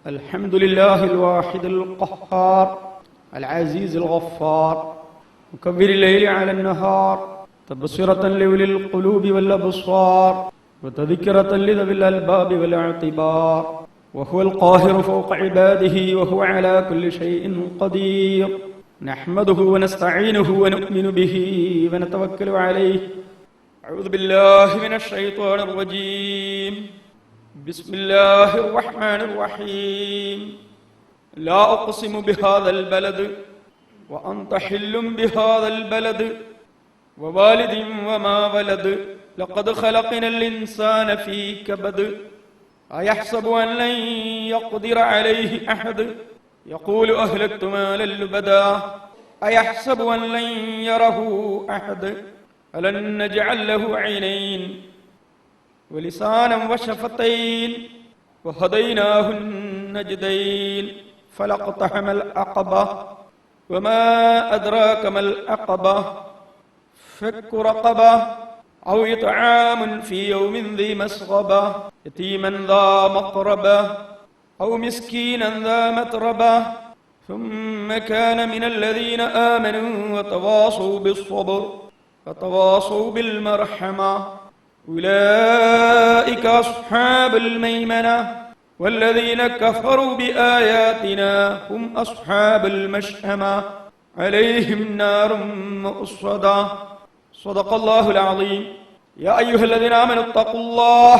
الحمد لله الواحد القهار العزيز الغفار مكبر الليل على النهار تبصرة لأولي القلوب والأبصار وتذكرة لذوي الألباب والاعتبار وهو القاهر فوق عباده وهو على كل شيء قدير نحمده ونستعينه ونؤمن به ونتوكل عليه أعوذ بالله من الشيطان الرجيم بسم الله الرحمن الرحيم لا أقسم بهذا البلد وأنت حل بهذا البلد ووالد وما ولد لقد خلقنا الإنسان في كبد أيحسب أن لن يقدر عليه أحد يقول أهلكت مالا لبدا أيحسب أن لن يره أحد ألم نجعل له عينين ولسانا وشفتين وهديناه النجدين فلاقتحم العقبة وما أدراك ما العقبة فك رقبة أو إطعام في يوم ذي مسغبة يتيما ذا مقربة أو مسكينا ذا متربة ثم كان من الذين آمنوا وتواصوا بالصبر وتواصوا بالمرحمة أولئك أصحاب الميمنة والذين كفروا بآياتنا هم أصحاب المشأمة عليهم نار مؤصدة صدق الله العظيم يا أيها الذين آمنوا اتقوا الله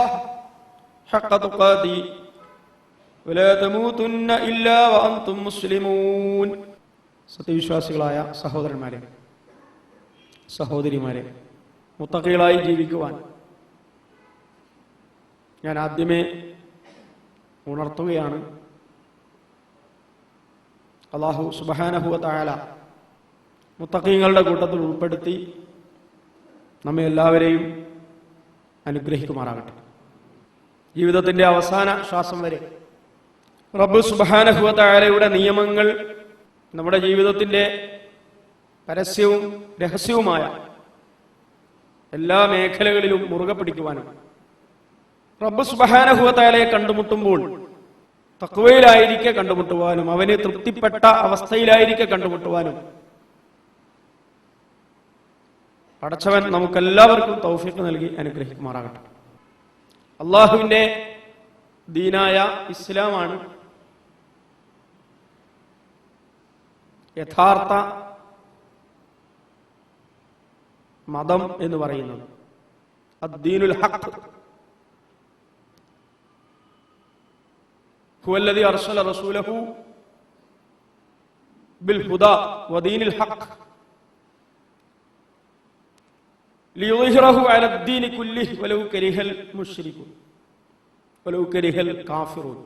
حق تقاته ولا تموتن إلا وأنتم مسلمون സത്യവിശ്വാസികളായ സഹോദരന്മാരെ സഹോദരിമാരെ, മുത്തഖീകളായി ജീവിക്കുവാൻ ഞാൻ ആദ്യമേ ഉണർത്തുകയാണ്. അല്ലാഹു സുബ്ഹാനഹു വ തആല മുത്തഖീങ്ങളുടെ കൂട്ടത്തിൽ ഉൾപ്പെടുത്തി നമ്മെ എല്ലാവരെയും അനുഗ്രഹിക്കുമാറാകട്ടെ. ജീവിതത്തിന്റെ അവസാന ശ്വാസം വരെ റബ്ബ് സുബ്ഹാനഹു വ തആലയുടെ നിയമങ്ങൾ നമ്മുടെ ജീവിതത്തിന്റെ പരസ്യവും രഹസ്യവുമായ എല്ലാ മേഖലകളിലും മുറുകെ പിടിക്കുവാനും റബ്ബ് സുബ്ഹാനഹു വ തആലയെ കണ്ടുമുട്ടുമ്പോൾ തഖ്വയിലായിരിക്കെ കണ്ടുമുട്ടുവാനും അവന് തൃപ്തിപ്പെട്ട അവസ്ഥയിലായിരിക്കെ കണ്ടുമുട്ടുവാനും പടച്ചവൻ നമുക്കെല്ലാവർക്കും തൗഫീഖ് നൽകി അനുഗ്രഹിക്കുമാറാകട്ടെ. അള്ളാഹുവിന്റെ ദീനായ ഇസ്ലാമാണ് യഥാർത്ഥ മതം എന്ന് പറയുന്നത്. അദ്ദീനുൽ ഹഖ് ഹുവല്ലദീ അർസല റസൂലഹു ബിൽ ഹുദാ വദീനിൽ ഹഖ് ലിയുദ്ഹിറഹു അലദ്ദീനി കുല്ലിഹി വലൗ കരിഹൽ മുശ്രികൂൻ വലൗ കരിഹൽ കാഫിറൂൻ.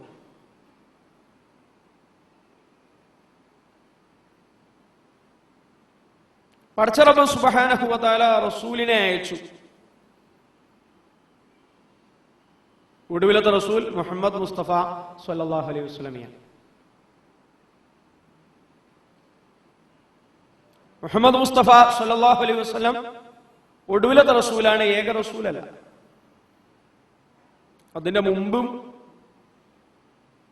പടച്ച റബ്ബ് സുബ്ഹാനഹു വ തആല റസൂലിനെ അയച്ചു. ഒടുവിലത്തെ റസൂൽ മുഹമ്മദ് മുസ്തഫ സ്വല്ലല്ലാഹു അലൈഹി വസല്ലമയാണ്. മുഹമ്മദ് മുസ്തഫ സ്വല്ലല്ലാഹു അലൈഹി വസല്ലം ഒടുവിലത്തെ റസൂലാണ്, ഏക റസൂലല്ല. അതിന്റെ മുമ്പും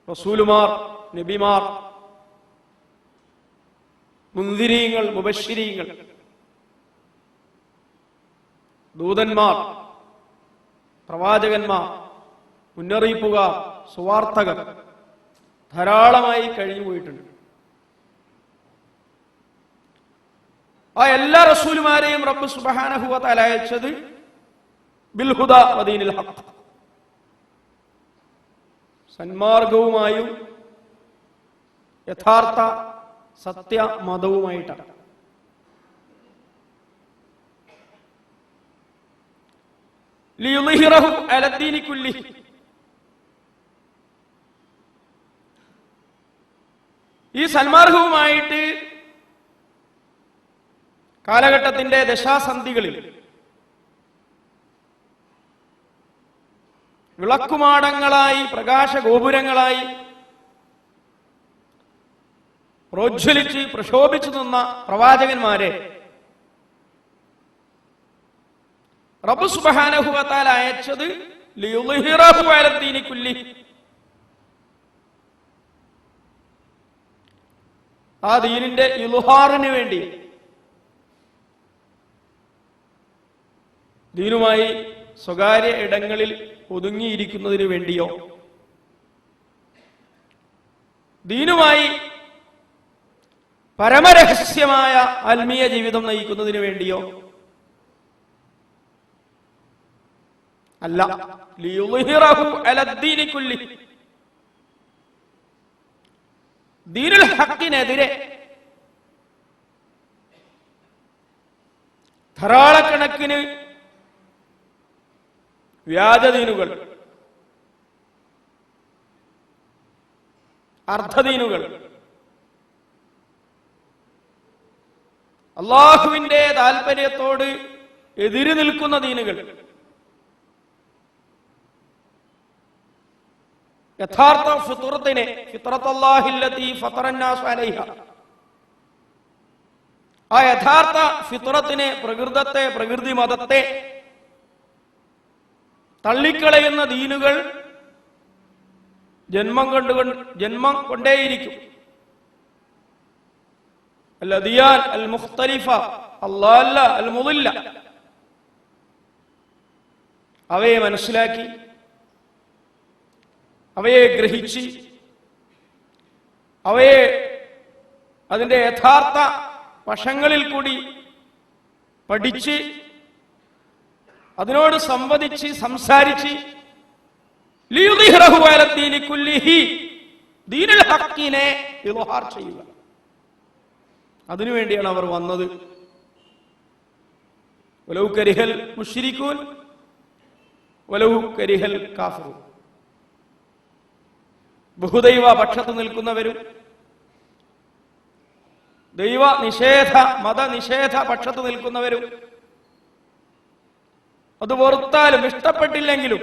റസൂലുമാർ, നബിമാർ, മുൻദിരീങ്ങൾ, മുബശ്ശിരീങ്ങൾ, ദൂതന്മാർ, പ്രവാചകന്മാർ, മുന്നറിയിപ്പുകാർ, സുവാർത്തകർ ധാരാളമായി കഴിഞ്ഞുപോയിട്ടുണ്ട്. ആ എല്ലാ റസൂലുമാരെയും റബ്ബ് സുബ്ഹാനഹു വ തആല അയച്ചത് ബിൽ ഹുദാ വദീനിൽ ഹഖ്, സന്മാർഗവുമായും യഥാർത്ഥ സത്യ മതവുമായിട്ടാണ്. ലിയുദ്ഹിറഹു അലദ്ദീനി കുല്ലിഹി, ഈ സന്മാർഗവുമായിട്ട് കാലഘട്ടത്തിന്റെ ദശാസന്ധികളിൽ വിളക്കുമാടങ്ങളായി, പ്രകാശഗോപുരങ്ങളായി പ്രോജ്വലിച്ച് പ്രശോഭിച്ചു നിന്ന പ്രവാചകന്മാരെ റബ്ബ് സുബ്ഹാനഹു വ തആല അയച്ചത് ലിയുദ്ഹിറഹു അലദ്ദീനി കുല്ലി, ആ ദീനിന്റെ ഇൽഹാറിന് വേണ്ടി, ദീനുമായി സ്വകാര്യ ഇടങ്ങളിൽ ഒതുങ്ങിയിരിക്കുന്നതിന് വേണ്ടിയോ, ദീനുമായി പരമരഹസ്യമായ ആത്മീയ ജീവിതം നയിക്കുന്നതിന് വേണ്ടിയോ അല്ല. ലിയുളിഹിറഹു അലദ്ദീനി കുല്ലി, ദീനുൽ ഹഖിനെതിരെ ധാരാളക്കണക്കിന് വ്യാജദീനുകൾ, അർദ്ധദീനുകൾ, അള്ളാഹുവിന്റെ താല്പര്യത്തോട് എതിര് നിൽക്കുന്ന ദീനുകൾ, യഥാർത്ഥ ഫിത്റത്തിനെ, ഫിത്റത്തല്ലാഹില്ലതി ഫതറന്നാസ് അലൈഹ, ആ യഥാർത്ഥ ഫിത്റത്തിനെ, പ്രകൃതത്തെ, പ്രകൃതി മതത്തെ തള്ളിക്കളയുന്ന ദീനുകൾ ജന്മം കൊണ്ടേയിരിക്കും. അൽ അദിയാൻ അൽ മുഖ്തലിഫ അല്ലാല്ല അൽ മുദില്ല, അവയെ മനസ്സിലാക്കി, അവയെ ഗ്രഹിച്ച്, അവയെ അതിന്റെ യഥാർത്ഥ വശങ്ങളിൽ കൂടി പഠിച്ച്, അതിനോട് സംവദിച്ച്, സംസാരിച്ച്, ലിയുളിഹിറഹു അലദ്ദീനി കുല്ലിഹി, ദീനുൽ ഹഖിനെ ഇൽഹാർ ചെയ്യുക. അതിനുവേണ്ടിയാണ് അവർ വന്നത്. വലൗ കരിഹൽ മുശ്രികൂൻ വലൗ കരിഹൽ കാഫിറൂൻ. ബഹുദൈവ പക്ഷത്ത് നിൽക്കുന്നവരും ദൈവ നിഷേധ, മതനിഷേധ പക്ഷത്ത് നിൽക്കുന്നവരും അത് വെറുത്താലും ഇഷ്ടപ്പെട്ടില്ലെങ്കിലും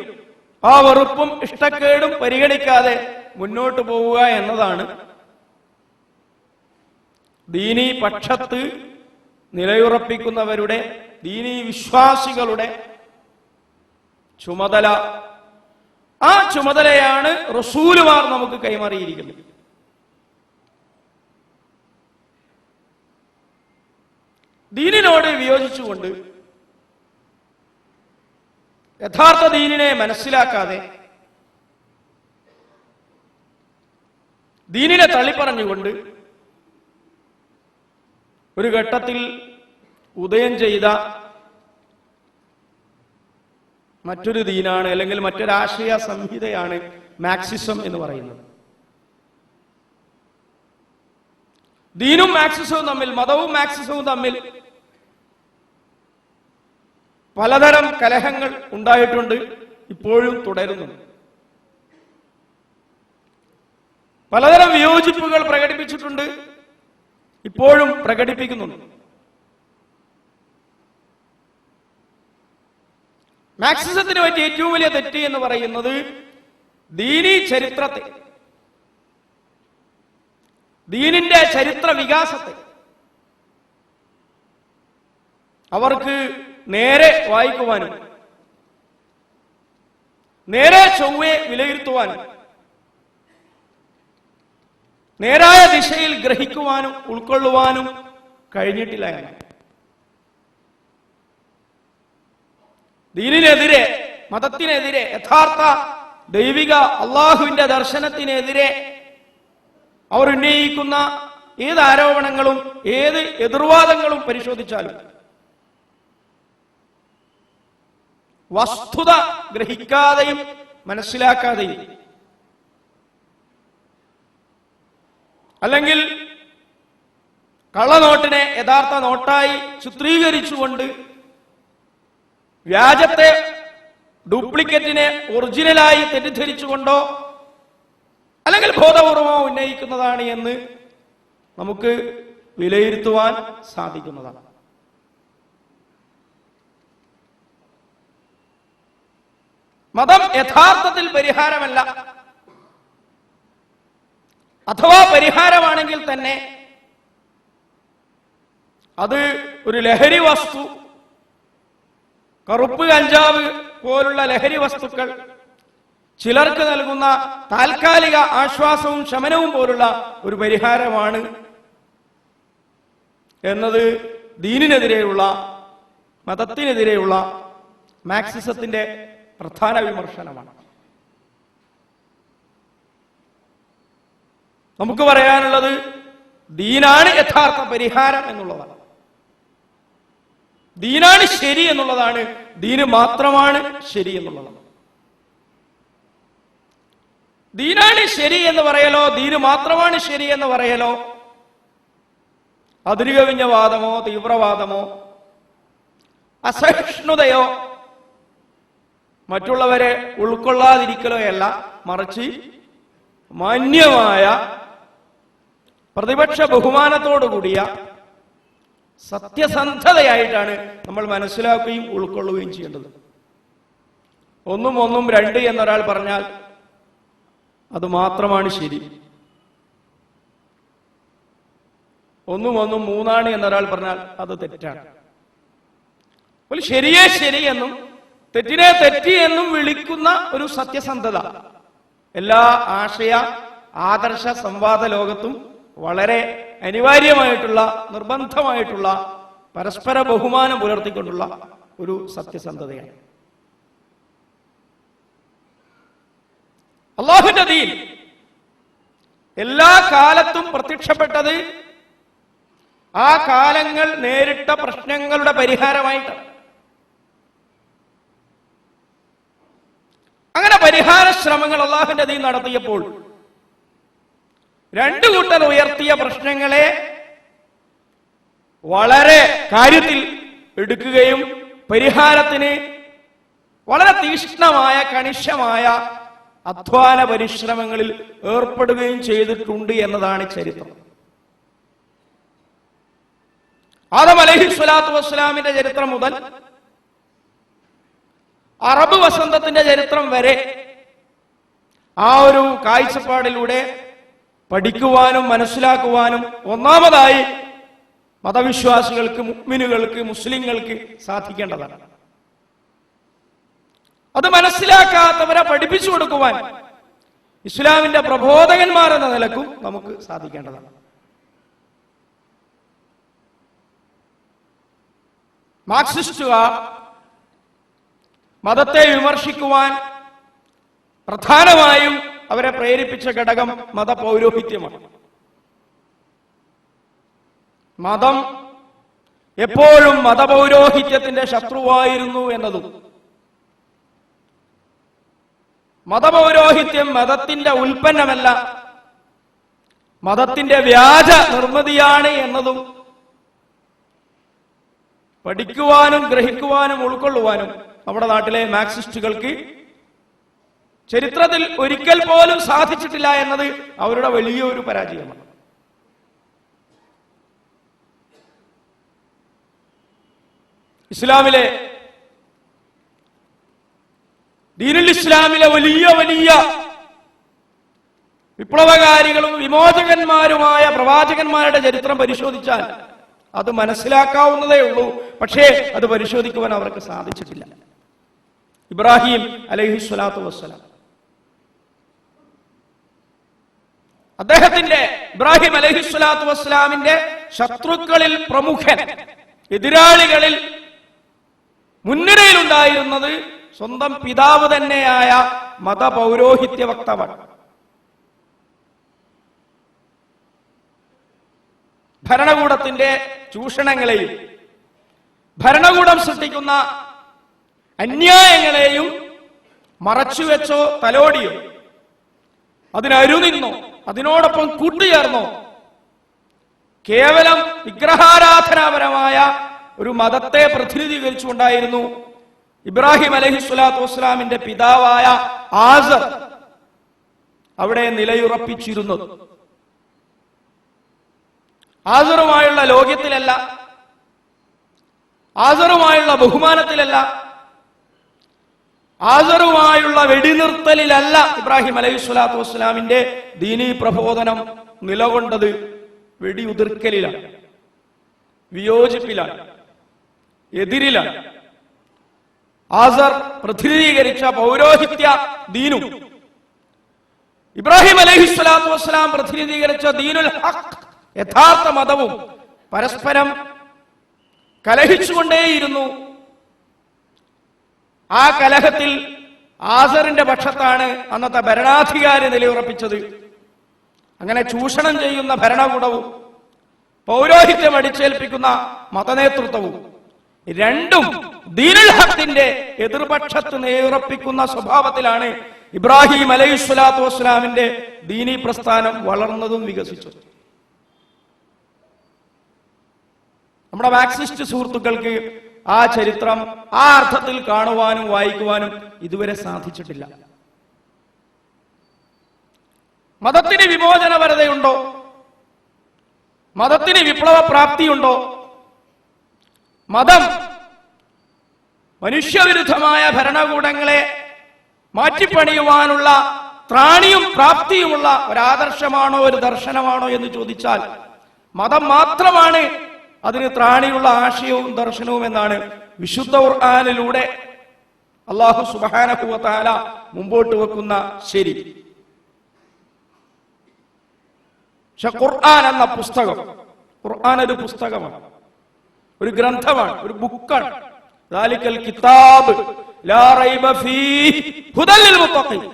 ആ വെറുപ്പും ഇഷ്ടക്കേടും പരിഗണിക്കാതെ മുന്നോട്ട് പോവുക എന്നതാണ് ദീനീ പക്ഷത്ത് നിലയുറപ്പിക്കുന്നവരുടെ, ദീനീ വിശ്വാസികളുടെ ചുമതല. ആ ചുമതലയാണ് റസൂലുമാർ നമുക്ക് കൈമാറിയിരിക്കുന്നത്. ദീനിനോട് വിയോജിച്ചുകൊണ്ട്, യഥാർത്ഥ ദീനിനെ മനസ്സിലാക്കാതെ, ദീനിനെ തള്ളിപ്പറഞ്ഞുകൊണ്ട് ഒരു ഘട്ടത്തിൽ ഉദയം ചെയ്ത മറ്റൊരു ദീനാണ്, അല്ലെങ്കിൽ മറ്റൊരാശയ സംഹിതയാണ് മാർക്സിസം എന്ന് പറയുന്നത്. ദീനും മാർക്സിസവും തമ്മിൽ, മതവും മാർക്സിസവും തമ്മിൽ പലതരം കലഹങ്ങൾ ഉണ്ടായിട്ടുണ്ട്, ഇപ്പോഴും തുടരുന്നുണ്ട്. പലതരം വിയോജിപ്പുകൾ പ്രകടിപ്പിച്ചിട്ടുണ്ട്, ഇപ്പോഴും പ്രകടിപ്പിക്കുന്നുണ്ട്. മാർക്സിസത്തിന് പറ്റിയ ഏറ്റവും വലിയ തെറ്റ് എന്ന് പറയുന്നത് ദീനീ ചരിത്രത്തെ, ദീനിന്റെ ചരിത്ര വികാസത്തെ അവർക്ക് നേരെ വായിക്കുവാനും നേരെ ചൊവ്വെ വിലയിരുത്തുവാനും നേരായ ദിശയിൽ ഗ്രഹിക്കുവാനും ഉൾക്കൊള്ളുവാനും കഴിഞ്ഞിട്ടില്ല എന്ന്. ദീനിനെതിരെ, മതത്തിനെതിരെ, യഥാർത്ഥ ദൈവിക അള്ളാഹുവിന്റെ ദർശനത്തിനെതിരെ അവർ ഉന്നയിക്കുന്ന ഏത് ആരോപണങ്ങളും ഏത് എതിർവാദങ്ങളും പരിശോധിച്ചാലും വസ്തുത ഗ്രഹിക്കാതെയും മനസ്സിലാക്കാതെയും, അല്ലെങ്കിൽ കള്ളനോട്ടിനെ യഥാർത്ഥ നോട്ടായി ചിത്രീകരിച്ചുകൊണ്ട് വ്യാജത്തെ ഡ്യൂപ്ലിക്കേറ്റിനെ ഒറിജിനലായി തെറ്റിദ്ധരിച്ചുകൊണ്ടോ അല്ലെങ്കിൽ ബോധപൂർവമോ ഉന്നയിക്കുന്നതാണ് എന്ന് നമുക്ക് വിലയിരുത്തുവാൻ സാധിക്കുന്നതാണ്. മതം യഥാർത്ഥത്തിൽ പരിഹാരമല്ല, അഥവാ പരിഹാരമാണെങ്കിൽ തന്നെ അത് ഒരു ലഹരി വസ്തു, കറുപ്പ് കഞ്ചാവ് പോലുള്ള ലഹരി വസ്തുക്കൾ ചിലർക്ക് നൽകുന്ന താൽക്കാലിക ആശ്വാസവും ശമനവും പോലുള്ള ഒരു പരിഹാരമാണ് എന്നത് ദീനിനെതിരെയുള്ള, മതത്തിനെതിരെയുള്ള മാർക്സിസത്തിന്റെ പ്രധാന വിമർശനമാണ്. നമുക്ക് പറയാനുള്ളത് ദീനാണ് യഥാർത്ഥ പരിഹാരം എന്നുള്ളതാണ്. ദീനാണ് ശരി എന്നുള്ളതാണ്. ദീന് മാത്രമാണ് ശരി എന്നുള്ളതാണ്. ദീനാണ് ശരി എന്ന് പറയലോ, ദീന് മാത്രമാണ് ശരി എന്ന് പറയലോ അതിരുകവിഞ്ഞ വാദമോ തീവ്രവാദമോ അസഹിഷ്ണുതയോ മറ്റുള്ളവരെ ഉൾക്കൊള്ളാതിരിക്കലോ അല്ല, മറിച്ച് മാന്യമായ പ്രതിപക്ഷ ബഹുമാനത്തോടുകൂടിയ സത്യസന്ധതയായിട്ടാണ് നമ്മൾ മനസ്സിലാക്കുകയും ഉൾക്കൊള്ളുകയും ചെയ്യേണ്ടത്. ഒന്നും രണ്ട് എന്നൊരാൾ പറഞ്ഞാൽ അത് മാത്രമാണ് ശരി. ഒന്നും മൂന്നാണ് എന്നൊരാൾ പറഞ്ഞാൽ അത് തെറ്റാണ്. ഒരു ശരിയെ ശരി എന്നും തെറ്റിനെ തെറ്റി എന്നും വിളിക്കുന്ന ഒരു സത്യസന്ധത എല്ലാ ആശയ ആദർശ സംവാദ ലോകത്തും വളരെ അനിവാര്യമായിട്ടുള്ള, നിർബന്ധമായിട്ടുള്ള, പരസ്പര ബഹുമാനം പുലർത്തിക്കൊണ്ടുള്ള ഒരു സത്യസന്ധതയാണ്. അല്ലാഹുവിന്റെ ദീൻ എല്ലാ കാലത്തും പ്രത്യക്ഷപ്പെട്ടത് ആ കാലങ്ങൾ നേരിട്ട പ്രശ്നങ്ങളുടെ പരിഹാരമായിട്ടാണ്. അങ്ങനെ പരിഹാര ശ്രമങ്ങൾ അല്ലാഹുവിന്റെ ദീൻ നടത്തിയപ്പോൾ രണ്ടു കൂട്ടർ ഉയർത്തിയ പ്രശ്നങ്ങളെ വളരെ കാര്യത്തിൽ എടുക്കുകയും പരിഹാരത്തിന് വളരെ തീക്ഷ്ണമായ, കണിശമായ അധ്വാന പരിശ്രമങ്ങളിൽ ഏർപ്പെടുകയും ചെയ്തിട്ടുണ്ട് എന്നതാണ് ചരിത്രം. ആദം അലൈഹിസ്സലാത്തു വസ്സലാമിന്റെ ചരിത്രം മുതൽ അറബ് വസന്തത്തിന്റെ ചരിത്രം വരെ ആ ഒരു കാഴ്ചപ്പാടിലൂടെ പഠിക്കുവാനും മനസ്സിലാക്കുവാനും ഒന്നാമതായി മതവിശ്വാസികൾക്ക്, മുഅ്മിനുകൾക്ക്, മുസ്ലിങ്ങൾക്ക് സാധിക്കേണ്ടതാണ്. അത് മനസ്സിലാക്കാത്തവരെ പഠിപ്പിച്ചു കൊടുക്കുവാൻ ഇസ്ലാമിന്റെ പ്രബോധകന്മാർ എന്ന നിലക്കും നമുക്ക് സാധിക്കേണ്ടതാണ്. മാർക്സിസ്റ്റുകാർ മതത്തെ വിമർശിക്കുവാൻ പ്രധാനമായും അവരെ പ്രേരിപ്പിച്ച ഘടകം മതപൗരോഹിത്യമാണ്. മതം എപ്പോഴും മതപൗരോഹിത്യത്തിന്റെ ശത്രുവായിരുന്നു എന്നതും, മതപൗരോഹിത്യം മതത്തിന്റെ ഉൽപ്പന്നമല്ല, മതത്തിന്റെ വ്യാജ നിർമ്മിതിയാണ് എന്നതും പഠിക്കുവാനും ഗ്രഹിക്കുവാനും ഉൾക്കൊള്ളുവാനും നമ്മുടെ നാട്ടിലെ മാർക്സിസ്റ്റുകൾക്ക് ചരിത്രത്തിൽ ഒരിക്കൽ പോലും സാധിച്ചിട്ടില്ല എന്നത് അവരുടെ വലിയൊരു പരാജയമാണ്. ഇസ്ലാമിലെ, ദീനുൽ ഇസ്ലാമിലെ വലിയ വലിയ വിപ്ലവകാരികളും വിമോചകന്മാരുമായ പ്രവാചകന്മാരുടെ ചരിത്രം പരിശോധിച്ചാൽ അത് മനസ്സിലാക്കാവുന്നതേ ഉള്ളൂ. പക്ഷേ അത് പരിശോധിക്കുവാൻ അവർക്ക് സാധിച്ചിട്ടില്ല. ഇബ്രാഹിം അലൈഹിസ്സലാത്തു വസ്സലാം, ഇബ്രാഹിം അലൈഹിസ്സലാത്തു വസ്സലാമിന്റെ ശത്രുക്കളിൽ പ്രമുഖൻ, എതിരാളികളിൽ മുൻനിരയിലുണ്ടായിരുന്നത് സ്വന്തം പിതാവ് തന്നെയായ മതപൗരോഹിത്യ വക്താവാണ്. ഭരണകൂടത്തിന്റെ ചൂഷണങ്ങളെയും ഭരണകൂടം സൃഷ്ടിക്കുന്ന അന്യായങ്ങളെയും മറച്ചുവെച്ചോ തലോടിയോ അതിനരുനിന്നോ അതിനോടൊപ്പം കൂട്ടുചേർന്നോ കേവലം വിഗ്രഹാരാധനാപരമായ ഒരു മതത്തെ പ്രതിനിധീകരിച്ചുകൊണ്ടായിരുന്നു ഇബ്രാഹിം അലൈഹിസ്സലാത്തു വസ്സലാമിന്റെ പിതാവായ ആസർ അവിടെ നിലയുറപ്പിച്ചിരുന്നത്. ആസറുമായുള്ള ലോക്യത്തിലല്ല, ആസറുമായുള്ള ബഹുമാനത്തിലല്ല, ആസറുമായുള്ള വെടിനിർത്തലിലല്ല ഇബ്രാഹിം അലൈഹിസ്സലാത്തു വസ്സലാമിന്റെ ദീനീ പ്രബോധനം നിലകൊണ്ടത്. വെടിയുതിർക്കലിലാണ്, വിയോജിപ്പിലാണ്, എതിരിലാണ്. ആസർ പ്രതിനിധീകരിച്ച പൗരോഹിത്യ ദീനും ഇബ്രാഹിം അലൈഹിസ്സലാത്തു വസ്സലാം പ്രതിനിധീകരിച്ച ദീനുൽ ഹഖ് യഥാർത്ഥ മതവും പരസ്പരം കലഹിച്ചുകൊണ്ടേയിരുന്നു. ആ കലഹത്തിൽ ആസറിന്റെ പക്ഷത്താണ് അന്നത്തെ ഭരണാധികാരി നിലയുറപ്പിച്ചത്. അങ്ങനെ ചൂഷണം ചെയ്യുന്ന ഭരണകൂടവും പൗരോഹിത്യം അടിച്ചേൽപ്പിക്കുന്ന മതനേതൃത്വവും രണ്ടും ദീനുൽ ഹഖിന്റെ എതിർപക്ഷത്ത് നിലയുറപ്പിക്കുന്ന സ്വഭാവത്തിലാണ് ഇബ്രാഹിം അലൈഹിസ്സലാത്തു വസ്സലാമിന്റെ ദീനീ പ്രസ്ഥാനം വളർന്നതും വികസിച്ചതും. നമ്മുടെ മാർക്സിസ്റ്റ് സുഹൃത്തുക്കൾക്ക് ആ ചരിത്രം ആ അർത്ഥത്തിൽ കാണുവാനും വായിക്കുവാനും ഇതുവരെ സാധിച്ചിട്ടില്ല. മതത്തിന് വിമോചനപരതയുണ്ടോ? മതത്തിന് വിപ്ലവ പ്രാപ്തിയുണ്ടോ? മതം മനുഷ്യവിരുദ്ധമായ ഭരണകൂടങ്ങളെ മാറ്റിപ്പണിയുവാനുള്ള ത്രാണിയും പ്രാപ്തിയുമുള്ള ഒരാദർശമാണോ, ഒരു ദർശനമാണോ എന്ന് ചോദിച്ചാൽ മതം മാത്രമാണ് അതിന് ത്രാണിയുള്ള ആശയവും ദർശനവും എന്നാണ് വിശുദ്ധ ഖുർആനിലൂടെ അല്ലാഹു സുബ്ഹാനഹു വ തആല മുമ്പോട്ട് വെക്കുന്ന ശരി. പക്ഷെ ഖുർആൻ എന്ന പുസ്തകം, ഖുർആൻ ഒരു പുസ്തകമാണ്, ഒരു ഗ്രന്ഥമാണ്, ഒരു ബുക്കാണ്. ദാലിക്കൽ കിതാബ് ലാ റൈബ ഫീഹി ഹുദൽ ലിൽ മുത്തഖീൻ.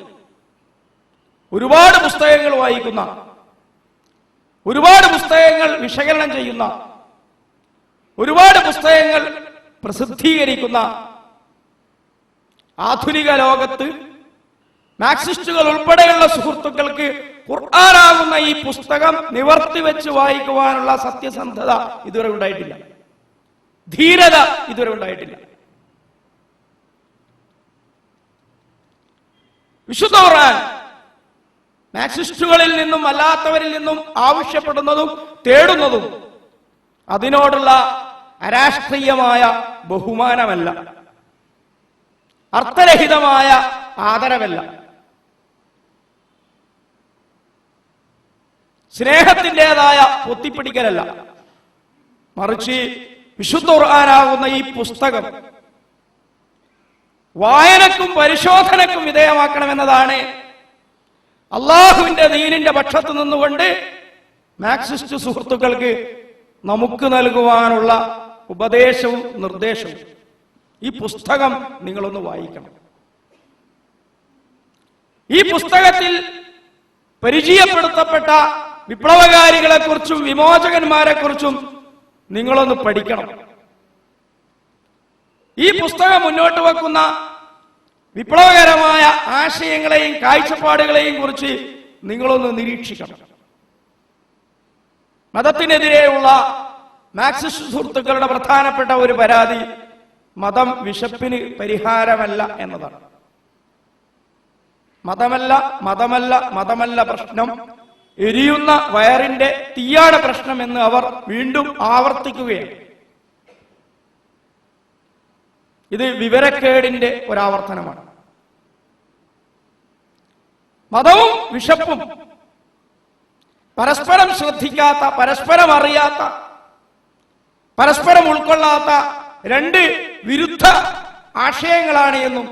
ഒരുപാട് പുസ്തകങ്ങൾ വായിക്കുന്ന, ഒരുപാട് പുസ്തകങ്ങൾ വിശകലനം ചെയ്യുന്ന, ഒരുപാട് പുസ്തകങ്ങൾ പ്രസിദ്ധീകരിക്കുന്ന ആധുനിക ലോകത്ത് മാർക്സിസ്റ്റുകൾ ഉൾപ്പെടെയുള്ള സുഹൃത്തുക്കൾക്ക് ഖുർആനാകുന്ന ഈ പുസ്തകം നിവർത്തി വെച്ച് വായിക്കുവാനുള്ള സത്യസന്ധത ഇതുവരെ ഉണ്ടായിട്ടില്ല, ധീരത ഇതുവരെ ഉണ്ടായിട്ടില്ല. വിശുദ്ധ ഖുർആൻ മാർക്സിസ്റ്റുകളിൽ നിന്നും അല്ലാത്തവരിൽ നിന്നും ആവശ്യപ്പെടുന്നതും തേടുന്നതും അതിനോടുള്ള അരാഷ്ട്രീയമായ ബഹുമാനമല്ല, അർത്ഥരഹിതമായ ആദരവല്ല, സ്നേഹത്തിൻ്റെതായ പൊത്തിപ്പിടിക്കലല്ല. മറിച്ച് വിശുദ്ധ ഖുർആനാകുന്ന ഈ പുസ്തകം വായനക്കും പരിശോധനക്കും വിധേയമാക്കണമെന്നതാണ് അള്ളാഹുവിന്റെ ദീനിന്റെ പക്ഷത്ത് നിന്നുകൊണ്ട് മാർക്സിസ്റ്റ് സുഹൃത്തുക്കൾക്ക് നമുക്ക് നൽകുവാനുള്ള ഉപദേശവും നിർദ്ദേശവും. ഈ പുസ്തകം നിങ്ങളൊന്ന് വായിക്കണം. ഈ പുസ്തകത്തിൽ പരിചയപ്പെടുത്തപ്പെട്ട വിപ്ലവകാരികളെ കുറിച്ചും വിമോചകന്മാരെ കുറിച്ചും നിങ്ങളൊന്ന് പഠിക്കണം. ഈ പുസ്തകം മുന്നോട്ട് വെക്കുന്ന വിപ്ലവകരമായ ആശയങ്ങളെയും കാഴ്ചപ്പാടുകളെയും കുറിച്ച് നിങ്ങളൊന്ന് നിരീക്ഷിക്കണം. മതത്തിനെതിരെയുള്ള മാർക്സിസ്റ്റ് സുഹൃത്തുക്കളുടെ പ്രധാനപ്പെട്ട ഒരു പരാതി മതം വിശപ്പിന് പരിഹാരമല്ല എന്നതാണ്. മതമല്ല പ്രശ്നം, എരിയുന്ന വയറിന്റെ തീയാണ് പ്രശ്നം എന്ന് അവർ വീണ്ടും ആവർത്തിക്കുകയാണ്. ഇത് വിവരക്കേടിന്റെ ഒരാവർത്തനമാണ്. മതവും വിശപ്പും പരസ്പരം ശ്രദ്ധിക്കാത്ത, പരസ്പരം അറിയാത്ത, പരസ്പരം ഉൾക്കൊള്ളാത്ത രണ്ട് വിരുദ്ധ ആശയങ്ങളാണ് എന്നും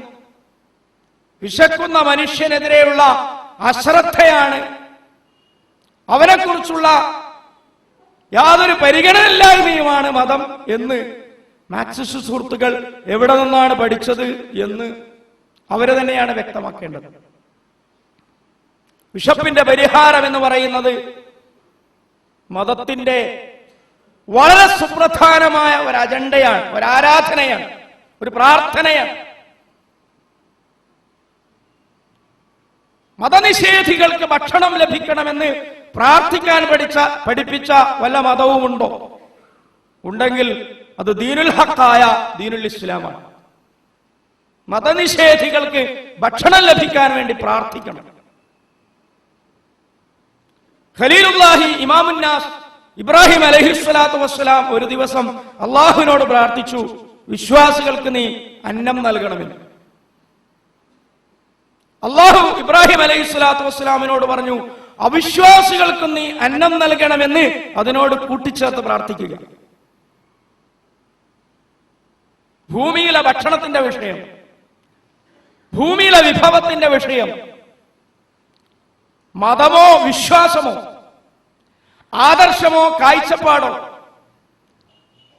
വിശക്കുന്ന മനുഷ്യനെതിരെയുള്ള അശ്രദ്ധയാണ്, അവനെക്കുറിച്ചുള്ള യാതൊരു പരിഗണനയില്ലായ്മയുമാണ് മതം എന്ന് മാർക്സിസ്റ്റ് സുഹൃത്തുക്കൾ എവിടെ നിന്നാണ് പഠിച്ചത് എന്ന് അവര് തന്നെയാണ് വ്യക്തമാക്കേണ്ടത്. വിശപ്പിന്റെ പരിഹാരം എന്ന് പറയുന്നത് മതത്തിന്റെ വളരെ സുപ്രധാനമായ ഒരു അജണ്ടയാണ്, ഒരു ആരാധനയാണ്, ഒരു പ്രാർത്ഥനയാണ്. മതനിഷേധികൾക്ക് ഭക്ഷണം ലഭിക്കണമെന്ന് പ്രാർത്ഥിക്കാൻ പഠിപ്പിച്ച വല്ല മതവുമുണ്ടോ? ഉണ്ടെങ്കിൽ അത് ദീനുൽ ഹഖായ ദീനുൽ ഇസ്ലാമാണ്. മതനിഷേധികൾക്ക് ഭക്ഷണം ലഭിക്കാൻ വേണ്ടി പ്രാർത്ഥിക്കണം. ഖലീലുല്ലാഹി ഇമാമുന്നാസ് ഇബ്രാഹിം അലൈഹിസ്സലാത്തു വസ്സലാം ഒരു ദിവസം അള്ളാഹുവിനോട് പ്രാർത്ഥിച്ചു, വിശ്വാസികൾക്ക് നീ അന്നം നൽകണമെന്ന്. അള്ളാഹു ഇബ്രാഹിം അലൈഹിസ്സലാത്തു വസ്സലാമിനോട് പറഞ്ഞു, അവിശ്വാസികൾക്ക് നീ അന്നം നൽകണമെന്ന് അതിനോട് കൂട്ടിച്ചേർത്ത് പ്രാർത്ഥിക്കുക. ഭൂമിയിലെ ഭക്ഷണത്തിന്റെ വിഷയം, ഭൂമിയിലെ വിഭവത്തിന്റെ വിഷയം മതമോ വിശ്വാസമോ ആദർശമോ കാഴ്ചപ്പാടോ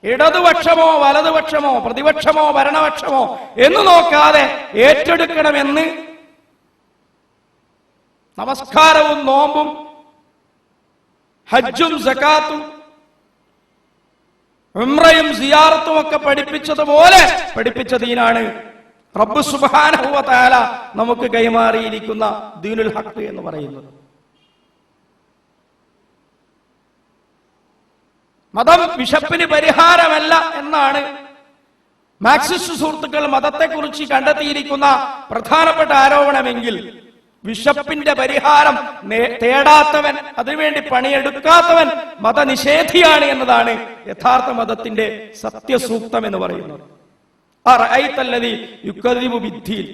ഇടതുപക്ഷമോ വലതുപക്ഷമോ പ്രതിപക്ഷമോ ഭരണപക്ഷമോ എന്ന് നോക്കാതെ ഏറ്റെടുക്കണമെന്ന് നമസ്കാരവും നോമ്പും ഹജ്ജും സകാത്തും ഉംറയും സിയാറത്തും ഒക്കെ പഠിപ്പിച്ചതുപോലെ പഠിപ്പിച്ച ദീനാണ് റബ്ബ് സുബ്ഹാനഹു വ തആല നമുക്ക് കൈമാറിയിരിക്കുന്ന ദീനുൽ ഹഖ് എന്ന് പറയുന്നത്. മതം വിശപ്പിന് പരിഹാരമല്ല എന്നാണ് മാർക്സിസ്റ്റ് സുഹൃത്തുക്കൾ മതത്തെക്കുറിച്ച് കണ്ടെത്തിയിരിക്കുന്ന പ്രധാനപ്പെട്ട ആരോപണമെങ്കിൽ, വിശപ്പിന്റെ പരിഹാരം തേടാത്തവൻ, അതിനുവേണ്ടി പണിയെടുക്കാത്തവൻ മതനിഷേധിയാണ് എന്നതാണ് യഥാർത്ഥ മതത്തിന്റെ സത്യസൂക്തം എന്ന് പറയുന്നത്. അറഅയ്തല്ലദീ യുകദ്ദിബു ബിദ്ദീൻ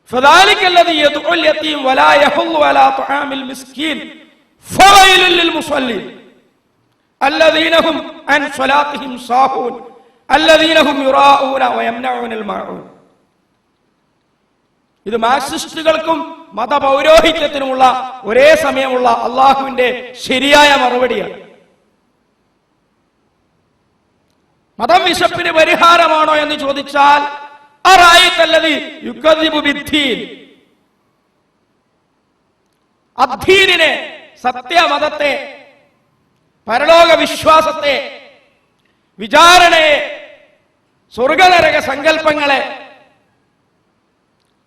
ഫദാലികല്ലദീ യദ്ഉൽ യതീം വലാ യഹുല്ലു അലാ തുആമിൽ മിസ്കീൻ ഫവൈലുൽ ലിൽ മുസല്ലീൻ الذين هم عن صلاتهم ساهون الذين هم يراءون ويمنعون الماعون. ഇത് മാർക്സിസ്റ്റുകൾക്കും മതപൗരോഹിത്യത്തിനുമുള്ള ഒരേ സമയമുള്ള അള്ളാഹുവിന്റെ ശരിയായ മറുപടിയാണ്. മതം വിശപ്പിന് പരിഹാരമാണോ എന്ന് ചോദിച്ചാൽ അറഅയ്തല്ലദീ യുകദ്ദിബു ബിദ്ദീൻ, അദ്ദീനിനെ, സത്യമതത്തെ, പരലോക വിശ്വാസത്തെ, വിചാരണയെ, സ്വർഗനരക സങ്കല്പങ്ങളെ,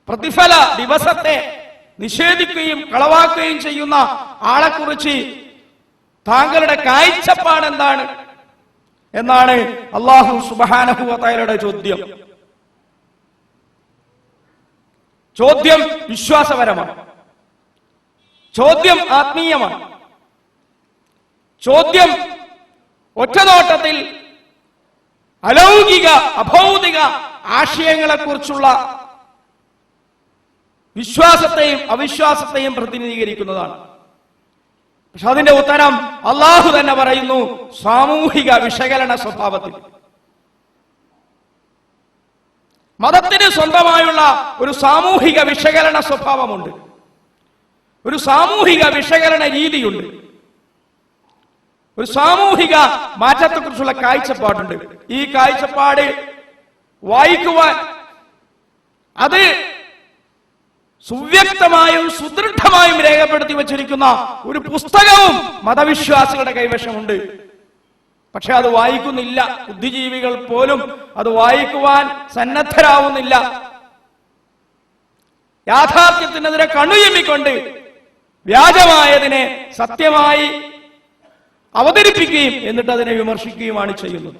പ്രതിഫല ദിവസത്തെ നിഷേധിക്കുകയും കളവാക്കുകയും ചെയ്യുന്ന ആളെക്കുറിച്ച് താങ്കളുടെ കാഴ്ചപ്പാട് എന്താണ് എന്നാണ് അല്ലാഹു സുബ്ഹാനഹു വ തആലയുടെ ചോദ്യം. ചോദ്യം വിശ്വാസപരമാണ്, ചോദ്യം ആത്മീയമാണ്, ചോദ്യം ഒറ്റനോട്ടത്തിൽ അലൗകിക അഭൗതിക ആശയങ്ങളെക്കുറിച്ചുള്ള വിശ്വാസത്തെയും അവിശ്വാസത്തെയും പ്രതിനിധീകരിക്കുന്നതാണ്. പക്ഷെ അതിന്റെ ഉത്തരം അള്ളാഹു തന്നെ പറയുന്നു സാമൂഹിക വിശകലന സ്വഭാവത്തിൽ. മതത്തിന് സ്വന്തമായുള്ള ഒരു സാമൂഹിക വിശകലന സ്വഭാവമുണ്ട്, ഒരു സാമൂഹിക വിശകലന രീതിയുണ്ട്, ഒരു സാമൂഹിക മാറ്റത്തെക്കുറിച്ചുള്ള കാഴ്ചപ്പാടുണ്ട്. ഈ കാഴ്ചപ്പാട് വായിക്കുവാൻ, അത് സുവ്യക്തമായും സുദൃഢമായും രേഖപ്പെടുത്തി വച്ചിരിക്കുന്ന ഒരു പുസ്തകവും മതവിശ്വാസികളുടെ കൈവശമുണ്ട്. പക്ഷെ അത് വായിക്കുന്നില്ല. ബുദ്ധിജീവികൾ പോലും അത് വായിക്കുവാൻ സന്നദ്ധരാവുന്നില്ല. യാഥാർത്ഥ്യത്തിനെതിരെ കണ്ണുചിമ്മിക്കൊണ്ട് വ്യാജമായതിനെ സത്യമായി അവതരിപ്പിക്കുകയും എന്നിട്ട് അതിനെ വിമർശിക്കുകയുമാണ് ചെയ്യുന്നത്.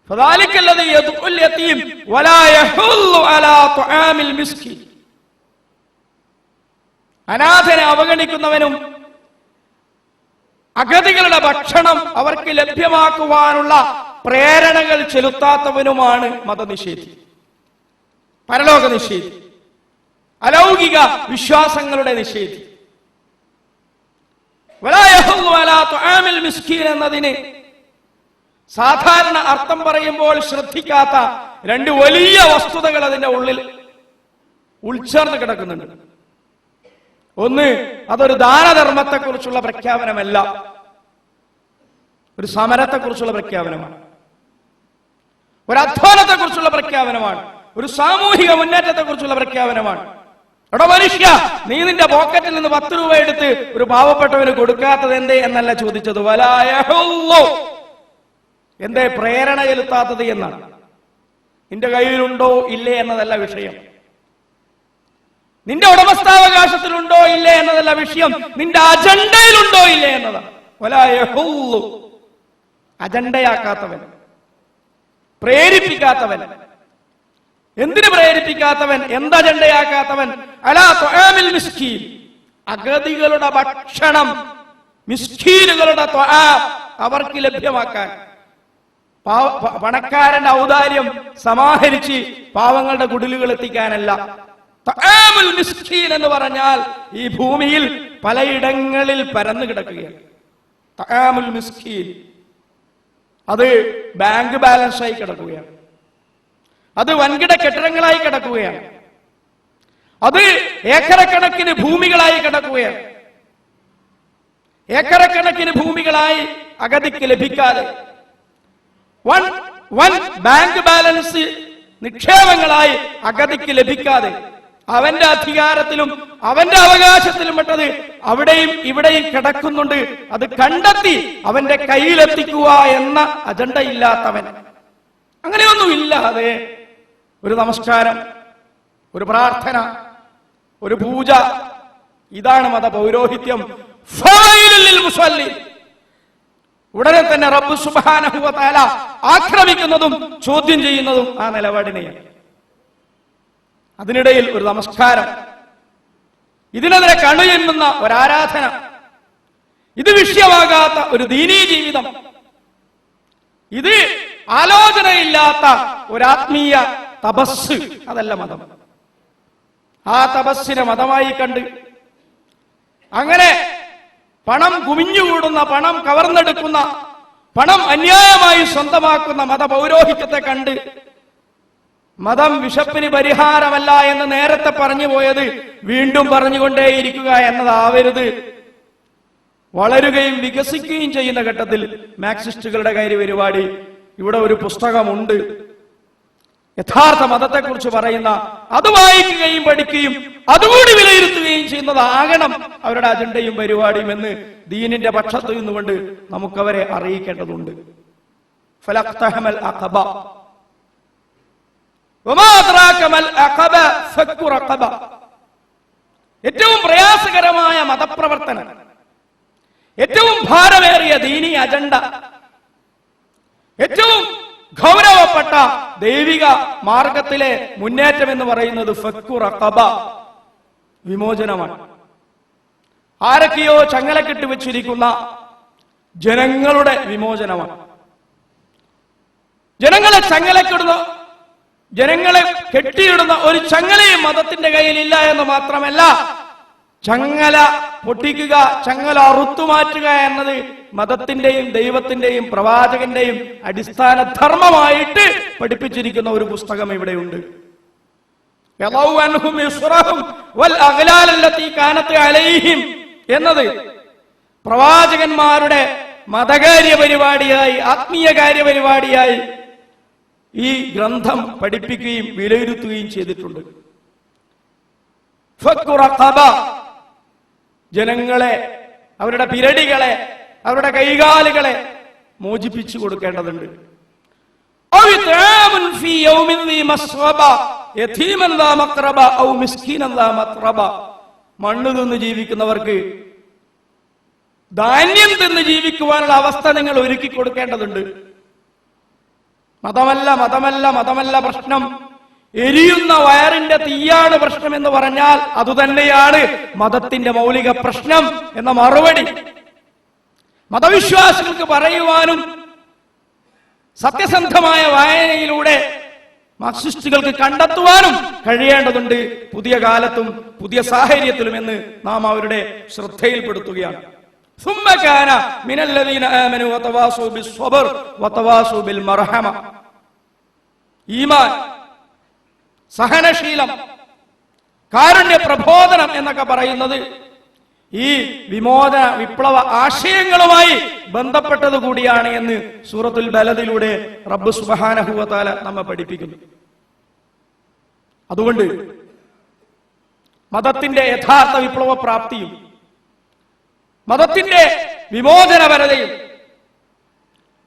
ഫദാലികല്ലദീ യദ്ഉൽ യതീം വലാ യഹുല്ലു അലാ തുആമിൽ മിസ്കീൻ. അനാഥനെ അവഗണിക്കുന്നവനും അഗതികളുടെ ഭക്ഷണം അവർക്ക് ലഭ്യമാക്കുവാനുള്ള പ്രേരണകൾ ചെലുത്താത്തവനുമാണ് മതനിഷേധി, പരലോക നിഷേധി, അലൗകിക വിശ്വാസങ്ങളുടെ നിഷേധി. വലാ യഹുല്ലു അലാ തുആമിൽ മിസ്കീൻ എന്നതിന് സാധാരണ അർത്ഥം പറയുമ്പോൾ ശ്രദ്ധിക്കാത്ത രണ്ട് വലിയ വസ്തുതകൾ അതിന്റെ ഉള്ളിൽ ഉൾച്ചേർന്ന് കിടക്കുന്നുണ്ട്. ഒന്ന്, അതൊരു ദാനധർമ്മത്തെക്കുറിച്ചുള്ള പ്രഖ്യാപനമല്ല, ഒരു സമരത്തെക്കുറിച്ചുള്ള പ്രഖ്യാപനമാണ്, ഒരു അധ്വാനത്തെക്കുറിച്ചുള്ള പ്രഖ്യാപനമാണ്, ഒരു സാമൂഹിക മുന്നേറ്റത്തെക്കുറിച്ചുള്ള പ്രഖ്യാപനമാണ്. എടോ മനുഷ്യ, നീ നിന്റെ പോക്കറ്റിൽ നിന്ന് 10 രൂപ എടുത്ത് ഒരു പാവപ്പെട്ടവന് കൊടുക്കാത്തത് എന്തേ എന്നല്ല ചോദിച്ചത്. വലാ യഹുല്ലു, എന്തേ പ്രേരണ ചെലുത്താത്തത് എന്നാണ്. നിന്റെ കയ്യിലുണ്ടോ ഇല്ലേ എന്നതല്ല വിഷയം, നിന്റെ ഉടമസ്ഥാവകാശത്തിലുണ്ടോ ഇല്ലേ എന്നതല്ല വിഷയം, നിന്റെ അജണ്ടയിലുണ്ടോ ഇല്ലേ എന്നതാണ്. വലാ യഹുല്ലു, അജണ്ടയാക്കാത്തവൻ, പ്രേരിപ്പിക്കാത്തവൻ. എന്തിനു പ്രേരിപ്പിക്കാത്തവൻ, എന്ത് അജണ്ടയാക്കാത്തവൻ? അലാ തുആമിൽ മിസ്കീൻ, അഗതികളുടെ ഭക്ഷണം, മിസ്കീനുകളുടെ തുആം അവർക്ക് ലഭ്യമാക്കാൻ. പണക്കാരന്റെ ഔദാര്യം സമാഹരിച്ച് പാവങ്ങളുടെ കുടിലുകൾ എത്തിക്കാനല്ല. തുആമുൽ മിസ്കീൻ എന്ന് പറഞ്ഞാൽ ഈ ഭൂമിയിൽ പലയിടങ്ങളിൽ പരന്നു കിടക്കുകയാണ്. തുആമുൽ മിസ്കീൻ അത് ബാങ്ക് ബാലൻസായി കിടക്കുകയാണ്, അത് വൻകിട കെട്ടിടങ്ങളായി കിടക്കുകയാണ്, അത് ഏക്കറക്കണക്കിന് ഭൂമികളായി കിടക്കുകയാണ്. ഏക്കറക്കണക്കിന് ഭൂമികളായി അഗതിക്ക് ലഭിക്കാതെ, വൻ ബാങ്ക് ബാലൻസ് നിക്ഷേപങ്ങളായി അഗതിക്ക് ലഭിക്കാതെ, അവന്റെ അധികാരത്തിലും അവന്റെ അവകാശത്തിലും പെട്ടത് അവിടെയും ഇവിടെയും കിടക്കുന്നുണ്ട്, അത് കണ്ടെത്തി അവന്റെ കയ്യിലെത്തിക്കുക എന്ന അജണ്ട ഇല്ലാത്തവൻ, അങ്ങനെയൊന്നുമില്ലാതെ ഒരു നമസ്കാരം, ഒരു പ്രാർത്ഥന, ഒരു പൂജ, ഇതാണ് മത പൗരോഹിത്യം. ഉടനെ തന്നെ റബ്ബ് സുബ്ഹാനഹു വ തആല ആക്രമിക്കുന്നതും ചോദ്യം ചെയ്യുന്നതും ആ നിലപാടിനെയാണ്. അതിനിടയിൽ ഒരു നമസ്കാരം, ഇതിനെതിരെ കണുയെന്നുന്ന ഒരാരാധന, ഇത് വിഷയമാകാത്ത ഒരു ദീനീ ജീവിതം, ഇത് ആലോചനയില്ലാത്ത ഒരാത്മീയ തപസ്, അതല്ല മതം. ആ തപസ്സിനെ മതമായി കണ്ട് അങ്ങനെ പണം കുമിഞ്ഞുകൂടുന്ന, പണം കവർന്നെടുക്കുന്ന, പണം അന്യായമായി സ്വന്തമാക്കുന്ന മതപൗരോഹിത്യത്തെ കണ്ട് മതം വിശപ്പിന് പരിഹാരമല്ല എന്ന് നേരത്തെ പറഞ്ഞു പോയത് വീണ്ടും പറഞ്ഞുകൊണ്ടേയിരിക്കുക എന്നതാവരുത്. വളരുകയും വികസിക്കുകയും ചെയ്യുന്ന ഘട്ടത്തിൽ മാർക്സിസ്റ്റുകളുടെ കാര്യപരിപാടി, ഇവിടെ ഒരു പുസ്തകമുണ്ട് യഥാർത്ഥ മതത്തെക്കുറിച്ച് പറയുന്ന, അത് വായിക്കുകയും പഠിക്കുകയും അതുകൂടി വിലയിരുത്തുകയും ചെയ്യുന്നതാകണം അവരുടെ അജണ്ടയും പരിപാടിയും എന്ന് ദീനിന്റെ പക്ഷത്ത് നിന്നുകൊണ്ട് നമുക്കവരെ അറിയിക്കേണ്ടതുണ്ട്. ഫലഖ്തഹമൽ അഖബ വമാ അദ്റാക മൽ അഖബ ഫക്കു റഖബ. ഏറ്റവും പ്രയാസകരമായ മതപ്രവർത്തനം, ഏറ്റവും ഭാരമേറിയ ദീനി അജണ്ട, ഏറ്റവും ഗൗരവപ്പെട്ട ദൈവിക മാർഗത്തിലെ മുന്നേറ്റം എന്ന് പറയുന്നത് ഫക്കു റഖബ, വിമോചനമാണ്. ആരൊക്കെയോ ചങ്ങലക്കെട്ട് വെച്ചിരിക്കുന്ന ജനങ്ങളുടെ വിമോചനമാണ്. ജനങ്ങളെ ചങ്ങലക്കിടുന്ന, ജനങ്ങളെ കെട്ടിയിടുന്ന ഒരു ചങ്ങലയും മതത്തിന്റെ കയ്യിലില്ല എന്ന് മാത്രമല്ല, ചങ്ങല പൊട്ടിക്കുക, ചങ്ങല അറുത്തുമാറ്റുക എന്നത് മതത്തിന്റെയും ദൈവത്തിന്റെയും പ്രവാചകന്റെയും അടിസ്ഥാന ധർമ്മമായിട്ട് പഠിപ്പിച്ചിരിക്കുന്ന ഒരു പുസ്തകം ഇവിടെയുണ്ട്. എന്നത് പ്രവാചകന്മാരുടെ മതകാര്യ പരിപാടിയായി, ആത്മീയ കാര്യപരിപാടിയായി ഈ ഗ്രന്ഥം പഠിപ്പിക്കുകയും വിലയിരുത്തുകയും ചെയ്തിട്ടുണ്ട്. ഫക്കു റഖബ, ജനങ്ങളെ, അവരുടെ പിരടികളെ, അവരുടെ കൈകാലുകളെ മോചിപ്പിച്ചു കൊടുക്കേണ്ടതുണ്ട്. മണ്ണ് തിന്ന് ജീവിക്കുന്നവർക്ക് ധാന്യം തിന്ന് ജീവിക്കുവാനുള്ള അവസ്ഥ നിങ്ങൾ ഒരുക്കി കൊടുക്കേണ്ടതുണ്ട്. മതമല്ല പ്രശ്നം, എരിയുന്ന വയറിന്റെ തീയാണ് പ്രശ്നം എന്ന് പറഞ്ഞാൽ അതുതന്നെയാണ് മതത്തിന്റെ മൗലിക പ്രശ്നം എന്ന മറുപടി മതവിശ്വാസികൾക്ക് പറയുവാനും സത്യസന്ധമായ വായനയിലൂടെ മാർക്സിസ്റ്റുകൾക്ക് കണ്ടെത്തുവാനും കഴിയേണ്ടതുണ്ട് പുതിയ കാലത്തും പുതിയ സാഹചര്യത്തിലും എന്ന് നാം അവരുടെ ശ്രദ്ധയിൽപ്പെടുത്തുകയാണ്. ثم كان من الذين آمنوا وتواصوا بالصبر وتواصوا بالمرحمة. ഈമാൻ, സഹനശീലം, കാരുണ്യ പ്രബോധനം എന്നൊക്കെ പറയുന്നത് ഈ വിമോചന വിപ്ലവ ആശയങ്ങളുമായി ബന്ധപ്പെട്ടത് കൂടിയാണ് എന്ന് സൂറത്തുൽ ബലദിലൂടെ റബ്ബ് സുബ്ഹാനഹു വ തആല നമ്മെ പഠിപ്പിക്കുന്നു. അതുകൊണ്ട് മതത്തിന്റെ യഥാർത്ഥ വിപ്ലവ പ്രാപ്തിയും മതത്തിന്റെ വിമോചനപരതയും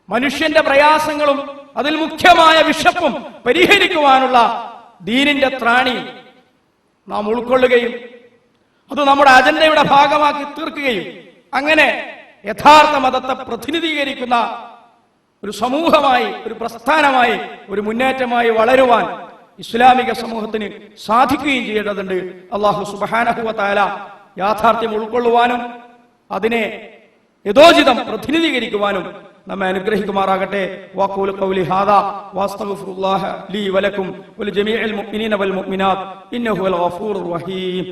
മനുഷ്യന്റെ പ്രയാസങ്ങളും അതിൽ മുഖ്യമായ വിശപ്പും പരിഹരിക്കുവാനുള്ള ദീനിന്റെ ത്രാണിയും നാം ഉൾക്കൊള്ളുകയും അത് നമ്മുടെ അജണ്ടയുടെ ഭാഗമാക്കി തീർക്കുകയും അങ്ങനെ യഥാർത്ഥ മതത്തെ പ്രതിനിധീകരിക്കുന്ന ഒരു സമൂഹമായി, ഒരു പ്രസ്ഥാനമായി, ഒരു മുന്നേറ്റമായി വളരുവാൻ ഇസ്ലാമിക സമൂഹത്തിന് സാധിക്കുകയും ചെയ്യേണ്ടതുണ്ട്. അല്ലാഹു സുബ്ഹാനഹു വ തആല യാഥാർത്ഥ്യം ഉൾക്കൊള്ളുവാനും അതിനെ യഥോചിതം പ്രതിനിധീകരിക്കുവാനും നമ്മെ അനുഗ്രഹിക്കുമാറാകട്ടെ. വഖൂലു ഖൗലി ഹാദാ വഅസ്തഗ്ഫിറുല്ലാഹ ലീ വലക്കും വലിജമീഇൽ മുഅ്മിനീന വൽ മുഅ്മിനാത്ത് ഇന്നഹു വൽ ഗഫൂറുർ റഹീം.